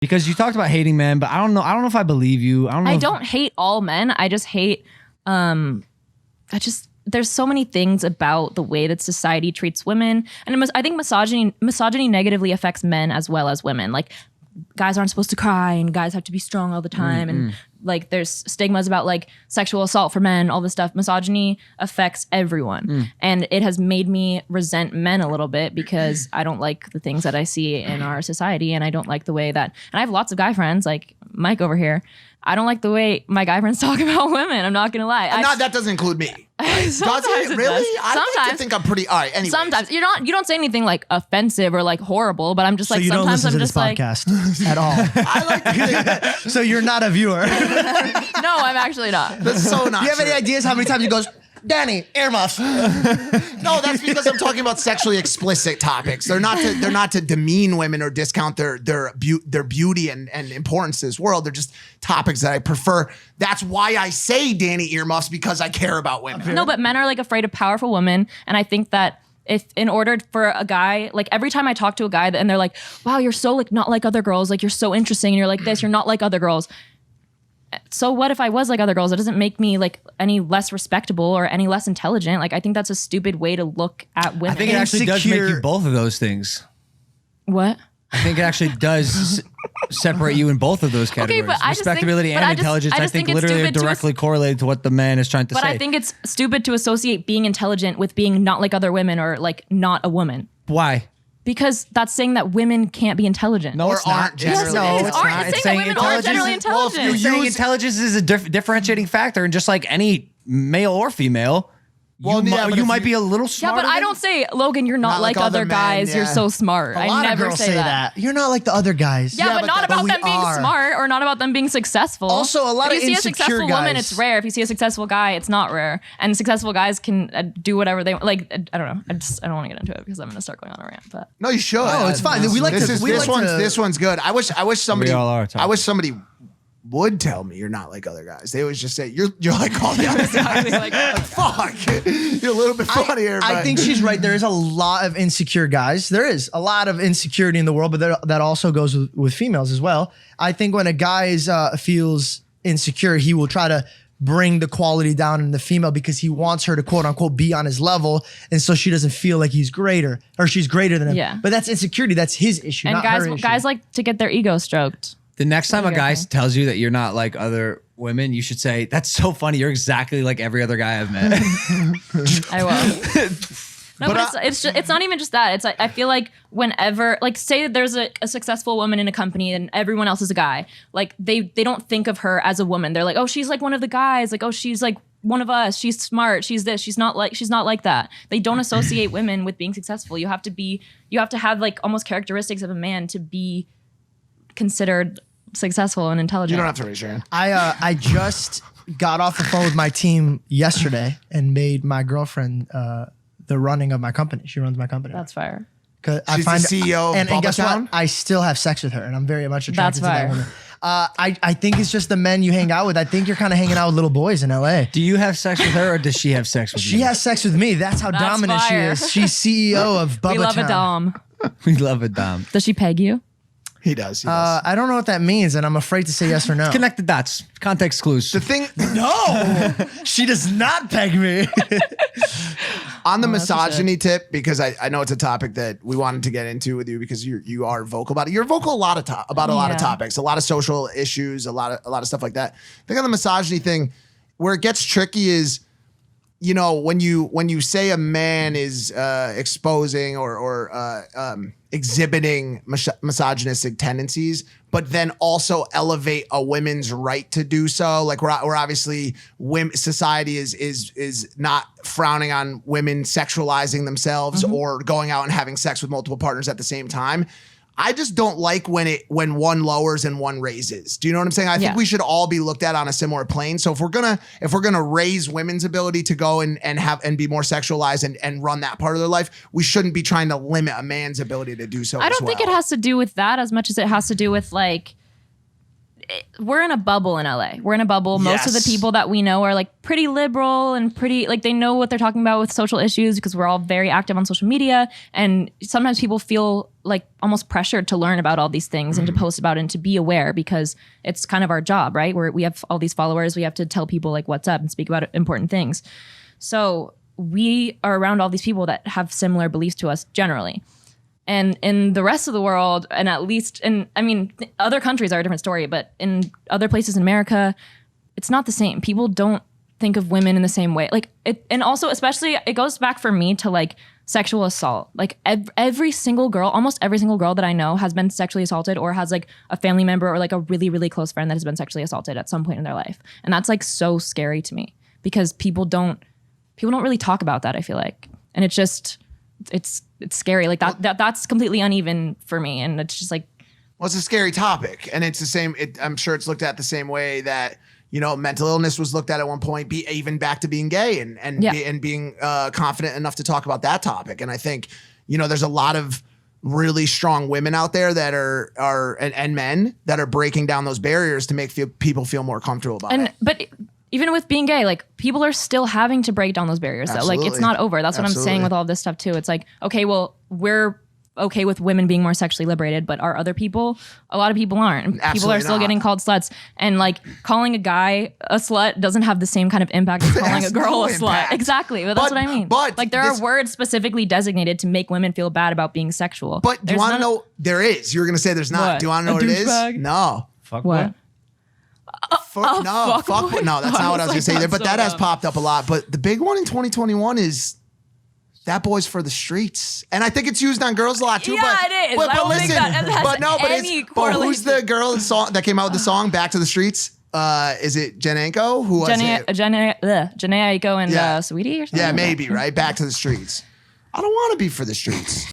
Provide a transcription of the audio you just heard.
Because you talked about hating men, but I don't know if I believe you. I don't hate all men. I just hate there's so many things about the way that society treats women, and I think misogyny negatively affects men as well as women. Like, guys aren't supposed to cry, and guys have to be strong all the time, and like there's stigmas about like sexual assault for men, all this stuff. Misogyny affects everyone, and it has made me resent men a little bit because I don't like the things that I see in our society, and I don't like the way that. And I have lots of guy friends, like Mike over here. I don't like the way my guy friends talk about women. I'm not gonna lie. That doesn't include me. Does it really? Does. I like to think I'm pretty. All right. Anyway. Sometimes you don't say anything like offensive or like horrible, but I'm just like, so you sometimes don't listen I'm to just this like podcast at all. I like to think that. So you're not a viewer. No, I'm actually not. That's so not. Do you have any ideas how many times he goes, Danny, earmuffs? No, that's because I'm talking about sexually explicit topics. They're not to demean women or discount their beauty and importance to this world. They're just topics that I prefer. That's why I say Danny earmuffs, because I care about women. No, but men are like afraid of powerful women, and I think that if in order for a guy, like every time I talk to a guy and they're like, wow, you're so like not like other girls, like you're so interesting and you're like this, you're not like other girls. So what if I was like other girls? It doesn't make me like any less respectable or any less intelligent. Like, I think that's a stupid way to look at women. I think it actually does make you both of those things. What? I think it actually does separate you in both of those categories. Okay, but respectability and intelligence, I think literally are directly correlated to what the man is trying to say. But I think it's stupid to associate being intelligent with being not like other women or like not a woman. Why? Because that's saying that women can't be intelligent. No, it's not. Generally. Yes, No, it's not. It's saying that women aren't generally intelligent. It's saying intelligence is a differentiating factor, and just like any male or female, you might be a little smarter. Yeah, but I don't say, Logan, you're not like other guys. You're so smart. A lot I of never girls say that. You're not like the other guys. Yeah, but not about we them being are. smart or not about them being successful. Also, a lot if of you see a insecure successful woman, guys- it's rare. If you see a successful guy, it's not rare. And successful guys can do whatever they want. Like, I don't know. I don't want to get into it because I'm going to start going on a rant. But No, you should. No, it's fine. We like This one's good. I wish somebody. We all are, I wish somebody would tell me you're not like other guys. They always just say you're like all the other guys. like, Fuck, you're a little bit funnier. I think she's right. There is a lot of insecure guys. There is a lot of insecurity in the world, but that also goes with females as well. I think when a guy feels insecure, he will try to bring the quality down in the female because he wants her to quote unquote be on his level, and so she doesn't feel like he's greater or she's greater than him. Yeah. But that's insecurity. That's his issue. and not her issue. guys like to get their ego stroked. The next time a guy thing. tells you that you're not like other women, you should say, "That's so funny. You're exactly like every other guy I've met." I will. No, but it's not even just that. It's like, I feel like whenever, like, say that there's a successful woman in a company and everyone else is a guy, like they don't think of her as a woman. They're like, oh, she's like one of the guys. Like, oh, she's like one of us. She's smart. She's this. She's not like that. They don't associate women with being successful. You have to have like almost characteristics of a man to be considered successful and intelligent. You don't have to raise your hand. I just got off the phone with my team yesterday and made my girlfriend the running of my company. She runs my company. That's fire. She's the CEO of and guess Bubba what? I still have sex with her, and I'm very much attracted That's to that fire. woman. I think it's just the men you hang out with. I think you're kind of hanging out with little boys in LA. Do you have sex with her, or does she have sex with you? She has sex with me. That's how That's dominant fire. she is. She's CEO of Bubba We love Town. a dom. We love a dom. Does she peg you? He does. I don't know what that means, and I'm afraid to say yes or no. Connect the dots. Context clues. The thing No, she does not peg me. on the misogyny tip, because I know it's a topic that we wanted to get into with you because you are vocal about it. You're vocal about a lot of topics, a lot of social issues, a lot of stuff like that. I think on the misogyny thing, where it gets tricky is, you know, when you say a man is exposing or exhibiting misogynistic tendencies, but then also elevate a women's right to do so. Like we're obviously society is not frowning on women sexualizing themselves or going out and having sex with multiple partners at the same time. I just don't like when one lowers and one raises. Do you know what I'm saying? I think we should all be looked at on a similar plane. So if we're gonna raise women's ability to go and be more sexualized and run that part of their life, we shouldn't be trying to limit a man's ability to do so. I don't think it has to do with that as much as it has to do with like we're in a bubble in LA. We're in a bubble. Most of the people that we know are like pretty liberal and pretty like they know what they're talking about with social issues because we're all very active on social media. And sometimes people feel like almost pressured to learn about all these things and to post about it and to be aware because it's kind of our job, right? We have all these followers. We have to tell people like what's up and speak about important things. So we are around all these people that have similar beliefs to us generally. And in the rest of the world, and at least other countries are a different story, but in other places in America, it's not the same. People don't think of women in the same way. Like it, and also especially it goes back for me to like sexual assault. Like every single girl, almost every single girl that I know has been sexually assaulted or has like a family member or like a really, really close friend that has been sexually assaulted at some point in their life. And that's like so scary to me because people don't really talk about that, I feel like. And it's just, it's scary. Like that's completely uneven for me. And it's just like, well, it's a scary topic. And it's the same, I'm sure it's looked at the same way that, you know, mental illness was looked at one point, even back to being gay and being confident enough to talk about that topic. And I think, you know, there's a lot of really strong women out there that are and men that are breaking down those barriers to make people feel more comfortable about it. But even with being gay, like people are still having to break down those barriers. Though. Like it's not over. That's what I'm saying with all this stuff too. It's like, okay, well, we're okay with women being more sexually liberated, but are other people? A lot of people aren't. People are still getting called sluts. And like calling a guy a slut doesn't have the same kind of impact as calling a girl a slut. Exactly. But that's what I mean. But like there are words specifically designated to make women feel bad about being sexual. But do you want to know? There is. You were going to say there's not. What? Do you want to know what it is? No. Fuck what? No, that's not what I was going to say there. But that has popped up a lot. But the big one in 2021 is that boy's for the streets, and I think it's used on girls a lot too. Yeah, it is. But listen, but who's the girl that came out with the song "Back to the Streets"? Is it Janenko? Who was it? Janae Aiko and Sweetie or something? Yeah, maybe right. Back to the streets. I don't want to be for the streets.